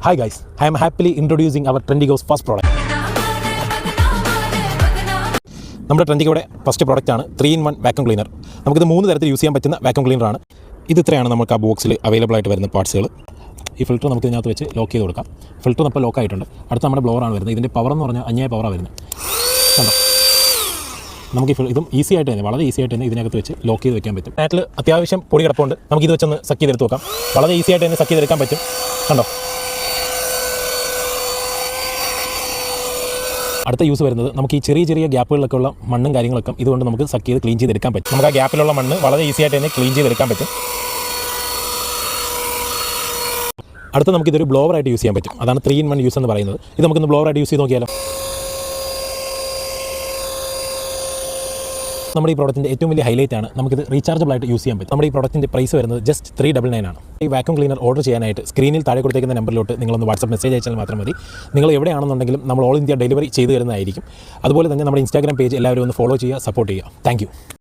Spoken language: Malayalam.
Hi guys, I am happily introducing our Trendygo's first product. നമ്മുടെ ട്രെൻഡിഗോയുടെ ഫസ്റ്റ് പ്രോഡക്റ്റാണ് 3-in-1 വാക്യൂം ക്ലീനർ. നമുക്കിത് 3 തരത്തിൽ യൂസ് ചെയ്യാൻ പറ്റുന്ന വാക്യൂം ക്ലീനറാണ്. ഇത് ഇത്രയാണ് നമുക്ക് ആ ബോക്സിൽ അവൈലബിൾ ആയിട്ട് വരുന്ന പാർട്സുകൾ. ഈ ഫിൽറ്റർ നമുക്ക് ഇതിനകത്ത് വെച്ച് ലോക്ക് ചെയ്ത് കൊടുക്കാം. ഫിൽറ്റർ അപ്പോൾ ലോക്ക് ആയിട്ടുണ്ട്. അടുത്ത നമ്മുടെ ബ്ലോവറാണ് വരുന്നത്. ഇതിൻ്റെ പവർ എന്ന് പറഞ്ഞാൽ 5000 പവറാണ് വരുന്നത്. കണ്ടോ, നമുക്ക് ഇതും ഈസി ആയിട്ട് തന്നെ, വളരെ ഈസി ആയിട്ട് തന്നെ ഇതിനകത്ത് വെച്ച് ലോക്ക് ചെയ്ത് വെക്കാൻ പറ്റും. നാട്ടിൽ അത്യാവശ്യം പൊടി കിടപ്പുണ്ട്. നമുക്ക് ഇത് വെച്ചൊന്ന് സക്ക് ചെയ്തെടുത്ത് നോക്കാം. വളരെ ഈസി ആയിട്ട് തന്നെ സക്ക് ചെയ്തെടുക്കാൻ പറ്റും. കണ്ടോ, അടുത്ത യൂസ് വരുന്നത് നമുക്ക് ഈ ചെറിയ ചെറിയ ഗ്യാപ്പുകളിലൊക്കെ ഉള്ള മണ്ണും കാര്യങ്ങളൊക്കെ ഇതുകൊണ്ട് നമുക്ക് സക്ക് ചെയ്ത് ക്ലീൻ ചെയ്തെടുക്കാൻ പറ്റും. നമുക്ക് ആ ഗ്യാപ്പിലുള്ള മണ്ണ് വളരെ ഈസി ആയിട്ട് തന്നെ ക്ലീൻ ചെയ്തെടുക്കാൻ പറ്റും. അടുത്ത നമുക്കിതൊരു ബ്ലോവറായിട്ട് യൂസ് ചെയ്യാൻ പറ്റും. അതാണ് 3-in-1 യൂസ് എന്ന് പറയുന്നത്. ഇത് നമുക്കൊന്ന് ബ്ലോവറായിട്ട് യൂസ് ചെയ്ത് നോക്കിയാലോ. നമ്മുടെ ഈ പ്രോഡക്റ്റിൻ്റെ ഏറ്റവും വലിയ ഹൈലൈറ്റ് ആണ് നമുക്കിത് റീചാർജബിൾ ആയിട്ട് യൂസ് ചെയ്യാൻ പറ്റും. നമ്മുടെ ഈ പ്രോഡക്റ്റിൻ്റെ പ്രൈസ് വരുന്നത് ജസ്റ്റ് 399 ആണ്. ഈ വാക്യൂം ക്ലീനർ ഓർഡർ ചെയ്യാനായിട്ട് സ്ക്രീനിൽ താഴെ കൊടുത്തേക്കുന്ന നമ്പറിലോട്ട് നിങ്ങളൊന്ന് വാട്സപ്പ് മെസ്സേജ് അയച്ചാൽ മാത്രം മതി. നിങ്ങൾ എവിടെയാണെന്നുണ്ടെങ്കിലും നമ്മൾ ഓൾ ഇന്ത്യ ഡെലിവറി ചെയ്തു തരുന്നതായിരിക്കും. അതുപോലെ തന്നെ നമ്മുടെ ഇൻസ്റ്റാഗ്രാം പേജ് എല്ലാവരും ഒന്ന് ഫോളോ ചെയ്യുക, സപ്പോർട്ട് ചെയ്യുക. താങ്ക്